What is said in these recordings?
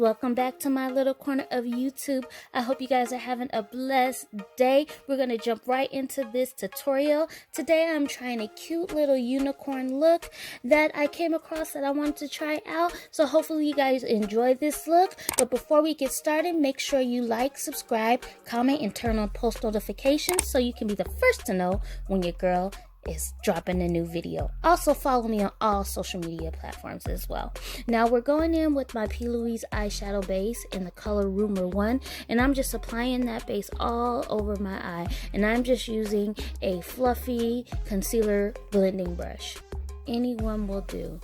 welcome back to my little corner of YouTube. I hope you guys are having a blessed day. We're going to jump right into this tutorial. Today I'm trying a cute little unicorn look that I came across that I wanted to try out. So hopefully you guys enjoy this look. But before we get started, make sure you like, subscribe, comment, and turn on post notifications so you can be the first to know when your girl is dropping a new video. Also follow me on all social media platforms as well. Now we're going in with my P. Louise eyeshadow base in the color Rumor 1, and I'm just applying that base all over my eye, and I'm just using a fluffy concealer blending brush. Any one will do.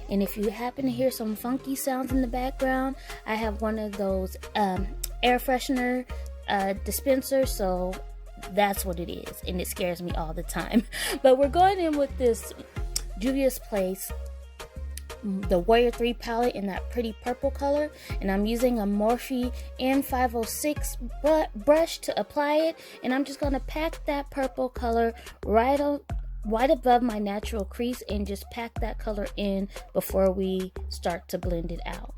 And if you happen to hear some funky sounds in the background, I have one of those air freshener dispensers, so that's what it is, and it scares me all the time. But we're going in with this Juvia's Place, the Warrior 3 palette in that pretty purple color, and I'm using a Morphe M506 brush to apply it, and I'm just going to pack that purple color right above my natural crease and just pack that color in before we start to blend it out.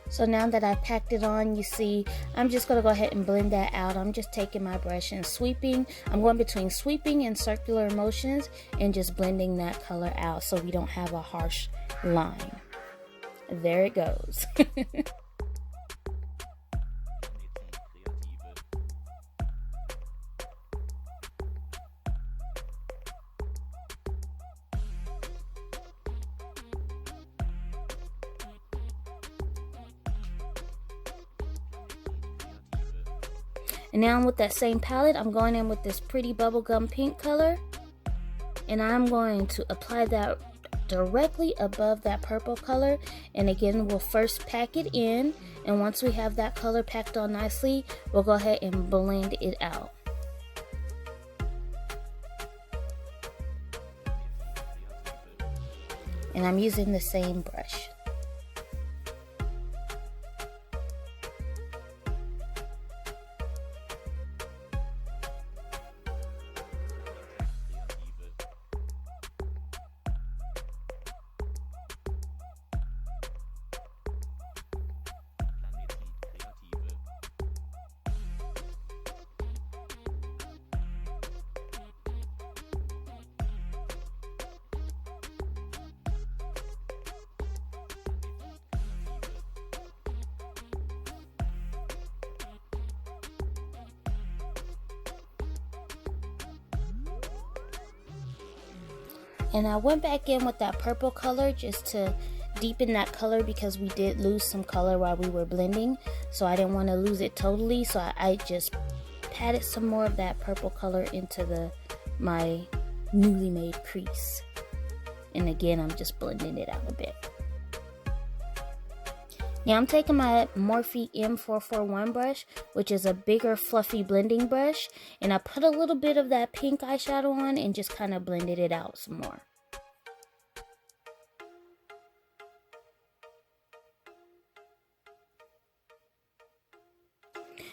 So now that I've packed it on, you see, I'm just going to go ahead and blend that out. I'm just taking my brush and sweeping. I'm going between sweeping and circular motions and just blending that color out so we don't have a harsh line. There it goes. And now with that same palette, I'm going in with this pretty bubblegum pink color, and I'm going to apply that directly above that purple color. And again, we'll first pack it in, and once we have that color packed on nicely, we'll go ahead and blend it out. And I'm using the same brush. And I went back in with that purple color just to deepen that color because we did lose some color while we were blending. So I didn't want to lose it totally. So I just patted some more of that purple color into my newly made crease. And again, I'm just blending it out a bit. Now I'm taking my Morphe M441 brush, which is a bigger fluffy blending brush, and I put a little bit of that pink eyeshadow on and just kind of blended it out some more.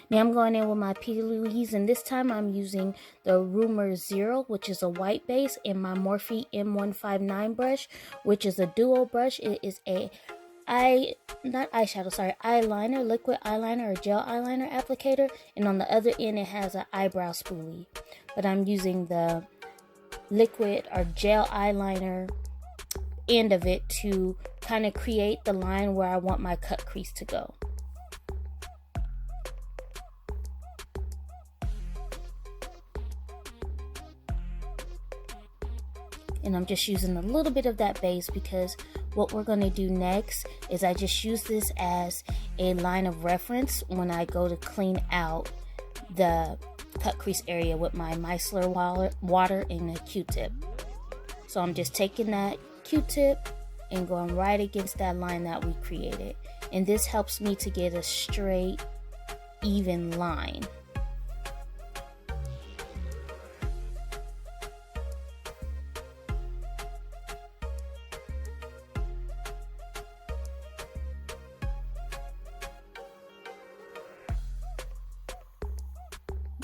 Now I'm going in with my P. Louise, and this time I'm using the Rumor 0, which is a white base, and my Morphe M159 brush, which is a duo brush. It is a eyeliner, liquid eyeliner or gel eyeliner applicator, and on the other end it has an eyebrow spoolie. But I'm using the liquid or gel eyeliner end of it to kind of create the line where I want my cut crease to go. And I'm just using a little bit of that base because what we're going to do next is I just use this as a line of reference when I go to clean out the cut crease area with my micellar water and a Q-tip. So I'm just taking that Q-tip and going right against that line that we created. And this helps me to get a straight, even line.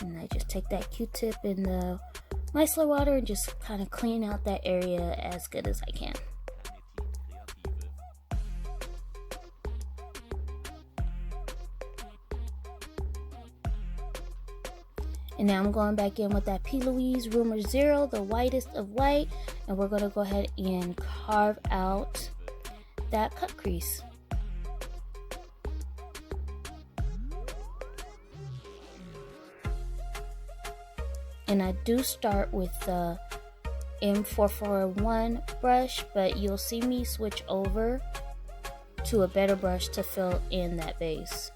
And I just take that Q-tip in the micellar water and just kind of clean out that area as good as I can. And now I'm going back in with that P. Louise Rumor Zero, the whitest of white, and we're going to go ahead and carve out that cut crease. And I do start with the M441 brush, but you'll see me switch over to a better brush to fill in that base.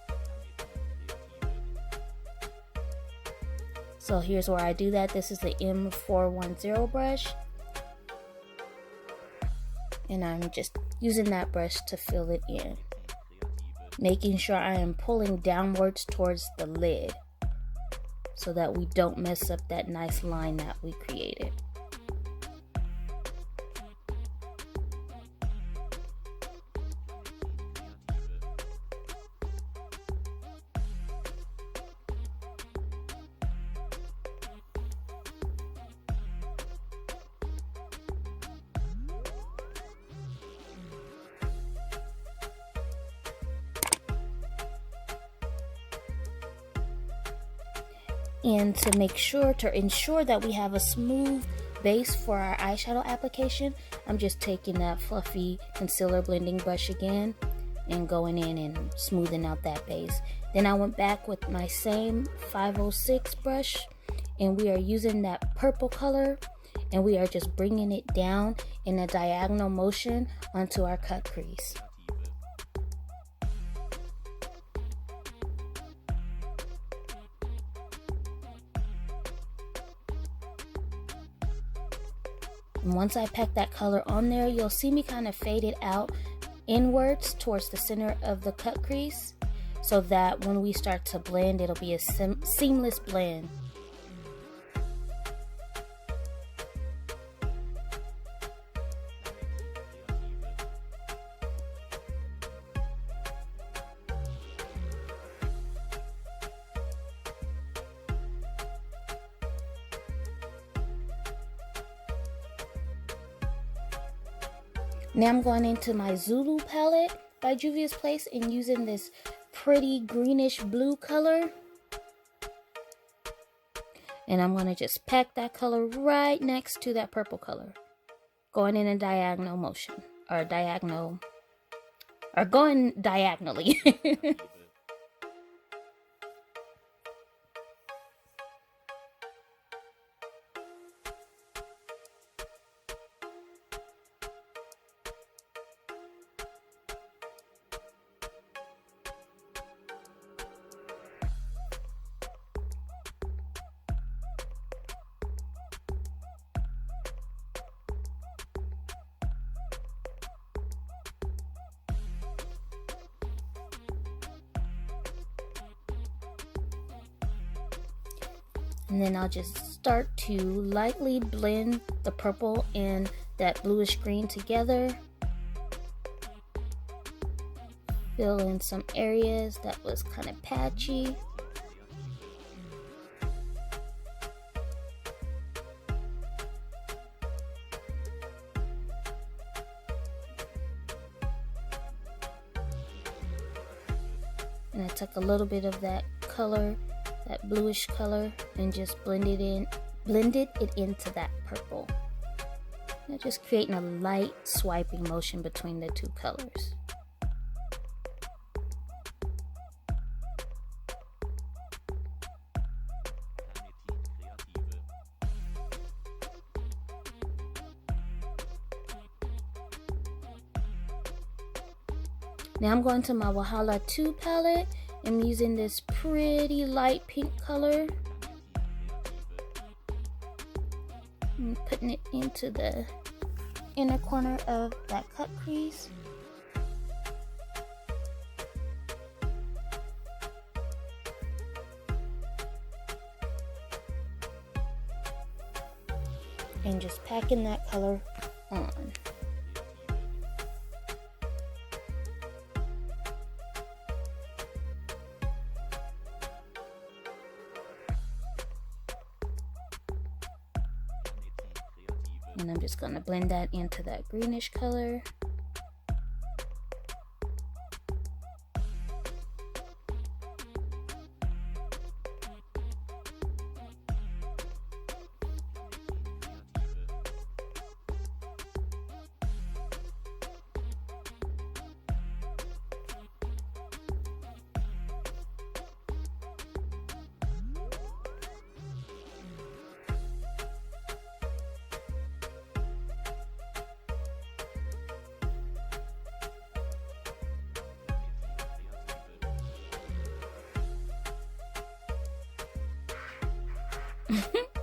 So here's where I do that. This is the M410 brush. And I'm just using that brush to fill it in, making sure I am pulling downwards towards the lid so that we don't mess up that nice line that we created. And to ensure that we have a smooth base for our eyeshadow application, I'm just taking that fluffy concealer blending brush again and going in and smoothing out that base. Then I went back with my same 506 brush, and we are using that purple color, and we are just bringing it down in a diagonal motion onto our cut crease. And once I pack that color on there, you'll see me kind of fade it out inwards towards the center of the cut crease, so that when we start to blend, it'll be a seamless blend. Now I'm going into my Zulu palette by Juvia's Place and using this pretty greenish blue color. And I'm going to just pack that color right next to that purple color, going in a diagonal motion, or going diagonally. And then I'll just start to lightly blend the purple and that bluish green together. Fill in some areas that was kind of patchy. And I took a little bit of that color, that bluish color, and just blended it into that purple. And just creating a light swiping motion between the two colors. Now I'm going to my Wahala 2 palette. I'm using this pretty light pink color, I'm putting it into the inner corner of that cut crease. And just packing that color on. And I'm just going to blend that into that greenish color.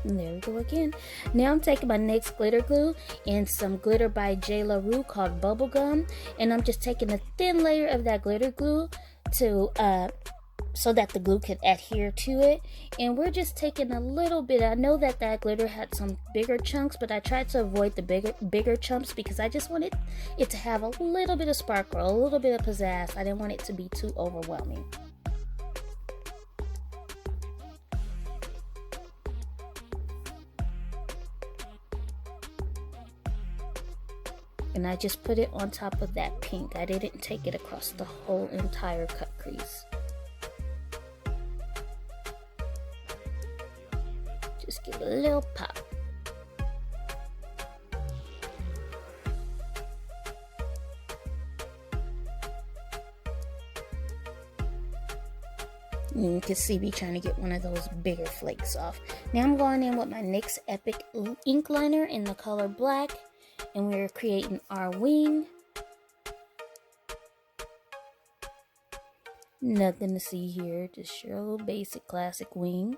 There we go again. Now I'm taking my NYX glitter glue and some glitter by J. La Rue called Bubblegum, and I'm just taking a thin layer of that glitter glue to so that the glue could adhere to it. And we're just taking a little bit. I know that that glitter had some bigger chunks, but I tried to avoid the bigger chunks because I just wanted it to have a little bit of sparkle, a little bit of pizzazz. I didn't want it to be too overwhelming. And I just put it on top of that pink. I didn't take it across the whole entire cut crease. Just give it a little pop. You can see me trying to get one of those bigger flakes off. Now I'm going in with my NYX Epic ink liner in the color black. And we're creating our wing. Nothing to see here, just your old basic classic wing.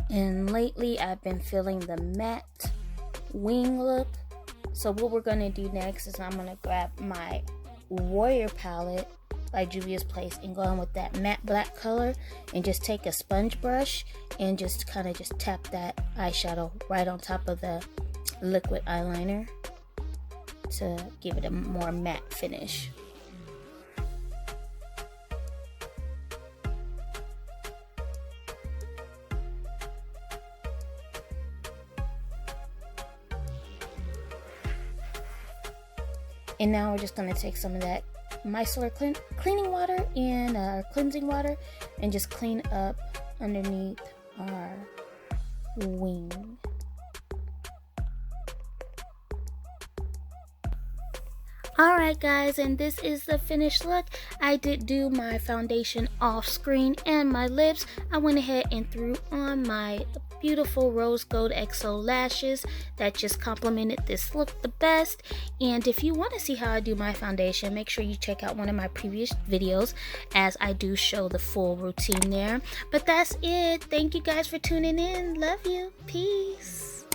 And lately I've been feeling the matte wing look. So what we're going to do next is I'm going to grab my Warrior palette by Juvia's Place and go on with that matte black color and just take a sponge brush and just kind of just tap that eyeshadow right on top of the liquid eyeliner to give it a more matte finish. And now we're just going to take some of that micellar cleaning water and cleansing water and just clean up underneath our wing. Alright guys, and this is the finished look. I did do my foundation off screen and my lips. I went ahead and threw on my beautiful rose gold XO lashes that just complemented this look the best. And if you want to see how I do my foundation, make sure you check out one of my previous videos as I do show the full routine there. But that's it. Thank you guys for tuning in. Love you. Peace.